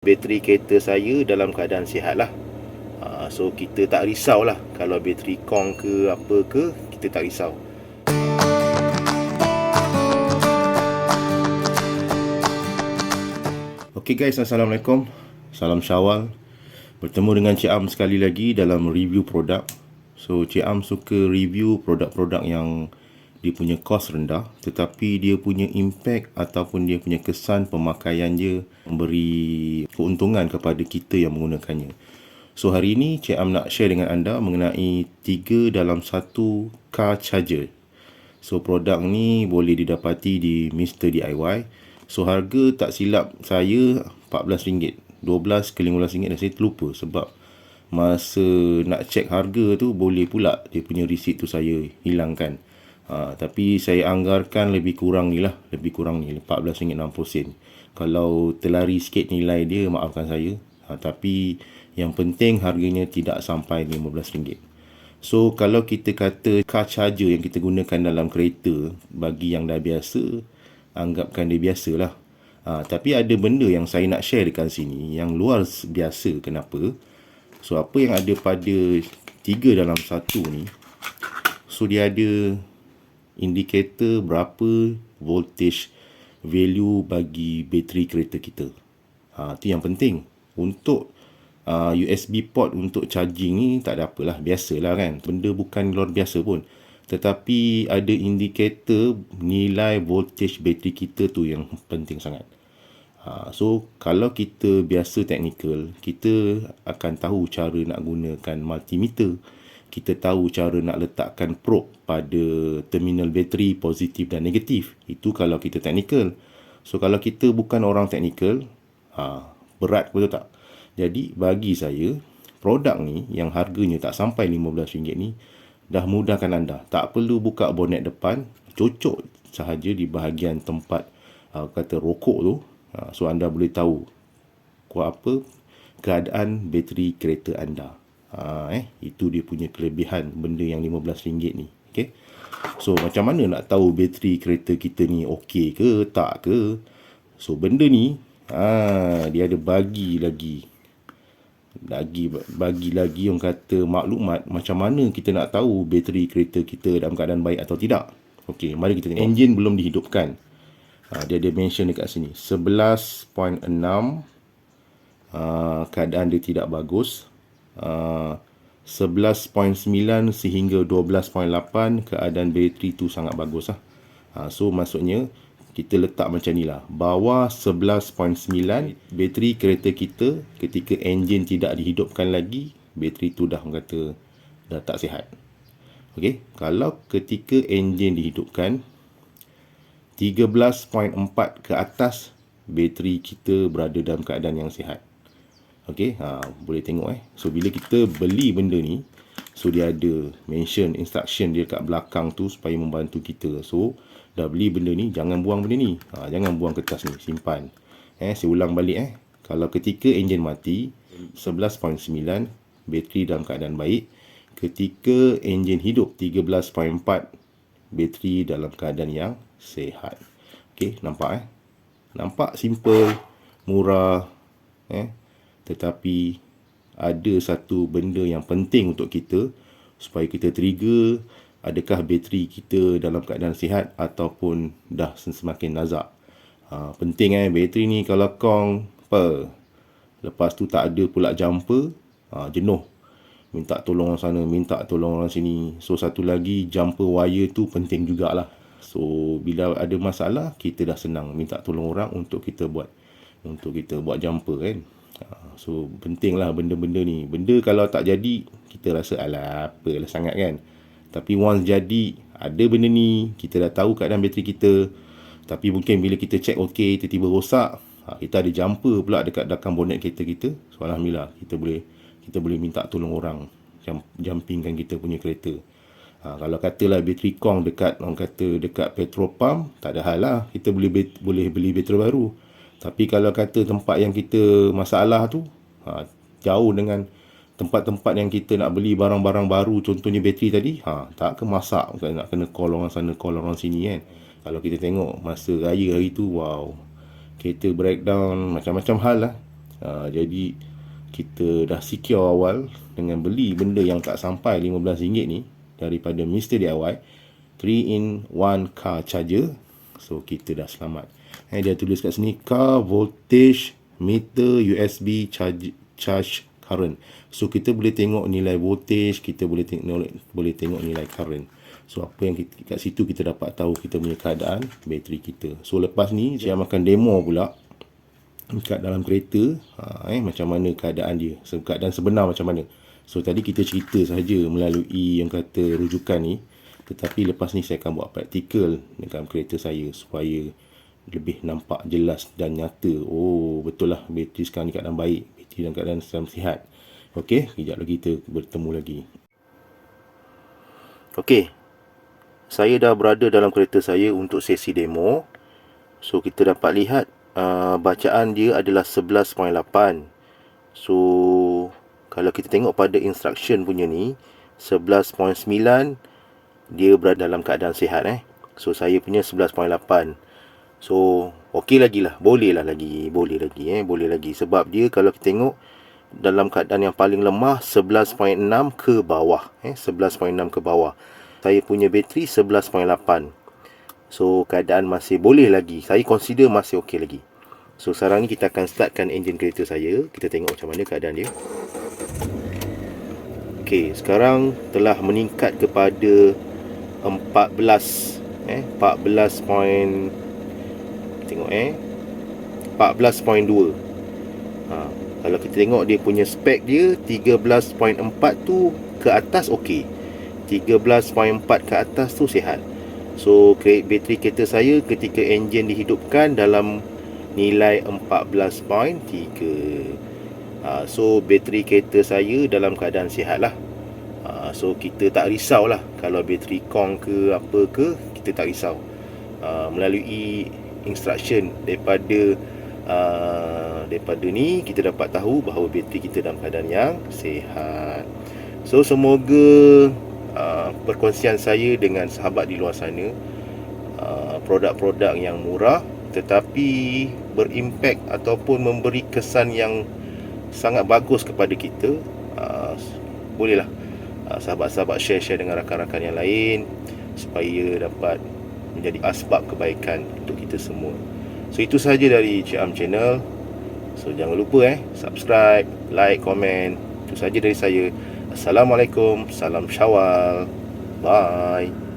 Bateri kereta saya dalam keadaan sihat lah. So kita tak risau lah. Kalau bateri kong ke apa ke, kita tak risau. Okay guys, Assalamualaikum. Salam Syawal. Bertemu dengan Cik Am sekali lagi dalam review produk. So Cik Am suka review produk-produk yang dia punya kos rendah, tetapi dia punya impact ataupun dia punya kesan pemakaian dia memberi keuntungan kepada kita yang menggunakannya. So hari ini Cik Am nak share dengan anda mengenai 3 dalam 1 car charger. So produk ni boleh didapati di Mr. DIY. So harga tak silap saya RM14, 12 ke RM15 dan saya terlupa sebab masa nak check harga tu boleh pula dia punya receipt tu saya hilangkan. Tapi saya anggarkan lebih kurang ni lah, RM14.60. Kalau terlari sikit nilai dia, maafkan saya. Tapi yang penting harganya tidak sampai RM15. So kalau kita kata car charger yang kita gunakan dalam kereta, bagi yang dah biasa, anggapkan dia biasa lah. Tapi ada benda yang saya nak share dekat sini yang luar biasa. Kenapa? So apa yang ada pada 3 dalam 1 ni, so dia ada indikator berapa voltage value bagi bateri kereta kita. Itu yang penting. Untuk USB port untuk charging ni tak ada apalah, biasalah kan. Benda bukan luar biasa pun. Tetapi ada indikator nilai voltage bateri kita tu yang penting sangat. So kalau kita biasa teknikal, kita akan tahu cara nak gunakan multimeter. Kita tahu cara nak letakkan probe pada terminal bateri positif dan negatif. Itu kalau kita teknikal. So kalau kita bukan orang teknikal, berat, betul tak? Jadi bagi saya, produk ni yang harganya tak sampai RM15 ni dah mudahkan anda. Tak perlu buka bonet depan, cocok sahaja di bahagian tempat kata rokok tu. So anda boleh tahu apa keadaan bateri kereta anda. Itu dia punya kelebihan benda yang RM15 ni. Okay? So macam mana nak tahu bateri kereta kita ni okey ke tak ke? So benda ni dia ada bagi lagi orang kata maklumat macam mana kita nak tahu bateri kereta kita dalam keadaan baik atau tidak. Okey, mari kita tengok. Enjin belum dihidupkan. Dia ada mention dekat sini 11.6, keadaan dia tidak bagus. 11.9 sehingga 12.8 keadaan bateri tu sangat bagus lah. So maksudnya kita letak macam ni lah, bawah 11.9 bateri kereta kita ketika enjin tidak dihidupkan lagi, bateri tu dah kata dah tak sihat. Okey, kalau ketika enjin dihidupkan 13.4 ke atas, bateri kita berada dalam keadaan yang sihat. Okey, boleh tengok So bila kita beli benda ni, so dia ada mention instruction dia kat belakang tu supaya membantu kita. So dah beli benda ni, jangan buang benda ni. Jangan buang kertas ni, simpan. Saya ulang balik Kalau ketika enjin mati 11.9, bateri dalam keadaan baik. Ketika enjin hidup 13.4, bateri dalam keadaan yang sihat. Okey, nampak Nampak simple, murah tetapi ada satu benda yang penting untuk kita supaya kita trigger adakah bateri kita dalam keadaan sihat ataupun dah semakin nazak. Penting bateri ni kalau kong lepas tu tak ada pula jumper, jenuh. Minta tolong orang sana, minta tolong orang sini. So satu lagi, jumper wire tu penting jugalah. So bila ada masalah, kita dah senang minta tolong orang untuk kita buat jumper kan. So pentinglah benda-benda ni. Benda kalau tak jadi, kita rasa alah apalah sangat kan. Tapi once jadi, ada benda ni, kita dah tahu keadaan bateri kita. Tapi mungkin bila kita check okey, tiba-tiba rosak, kita ada jumper pula dekat belakang bonet kereta kita. So alhamdulillah, kita boleh minta tolong orang jumpingkan kita punya kereta. Kalau katalah bateri kong dekat petrol pump, tak ada hal lah, kita boleh beli bateri baru. Tapi kalau kata tempat yang kita masalah tu jauh dengan tempat-tempat yang kita nak beli barang-barang baru, contohnya bateri tadi, tak ke masak, nak kena call orang sana, call orang sini kan. Kalau kita tengok masa raya hari tu, wow, kereta breakdown, macam-macam hal lah. Jadi kita dah secure awal dengan beli benda yang tak sampai RM15 ni daripada Mr. DIY, 3-in-1 car charger. So kita dah selamat. Dia tulis kat sini, car voltage meter USB charge current. So kita boleh tengok nilai voltage, kita boleh tengok nilai current. So apa yang kat situ kita dapat tahu kita punya keadaan bateri kita. So lepas ni saya akan demo pula kat dalam kereta, macam mana keadaan dia, keadaan sebenar macam mana. So tadi kita cerita saja melalui yang kata rujukan ni, tetapi lepas ni saya akan buat praktikal dalam kereta saya supaya lebih nampak jelas dan nyata. Oh betul lah, bateri sekarang ni keadaan baik, bateri dalam keadaan sihat. Okey, kejap lagi kita bertemu lagi. Okey, saya dah berada dalam kereta saya untuk sesi demo. So kita dapat lihat bacaan dia adalah 11.8. So kalau kita tengok pada instruction punya ni 11.9, dia berada dalam keadaan sihat. So saya punya 11.8. So okey lagi lah, boleh lagi. Sebab dia kalau kita tengok dalam keadaan yang paling lemah 11.6 ke bawah. 11.6 ke bawah. Saya punya bateri 11.8. So keadaan masih boleh lagi. Saya consider masih okey lagi. So sekarang ni kita akan startkan enjin kereta saya. Kita tengok macam mana keadaan dia. Okey, sekarang telah meningkat kepada 14. 14.2. Kalau kita tengok dia punya spek dia 13.4 tu ke atas okey. 13.4 ke atas tu sihat. So bateri kereta saya ketika enjin dihidupkan dalam nilai 14.3. So bateri kereta saya dalam keadaan sihat lah. So kita tak risau lah kalau bateri kong ke apa ke, kita tak risau. Melalui instruction daripada ni kita dapat tahu bahawa bateri kita dalam keadaan yang sihat. So semoga perkongsian saya dengan sahabat di luar sana, produk-produk yang murah tetapi berimpak ataupun memberi kesan yang sangat bagus kepada kita, bolehlah sahabat-sahabat share dengan rakan-rakan yang lain supaya dapat menjadi asbab kebaikan untuk kita semua. So itu sahaja dari Cik Am Channel. So jangan lupa subscribe, like, komen. Itu sahaja dari saya. Assalamualaikum, salam Syawal. Bye.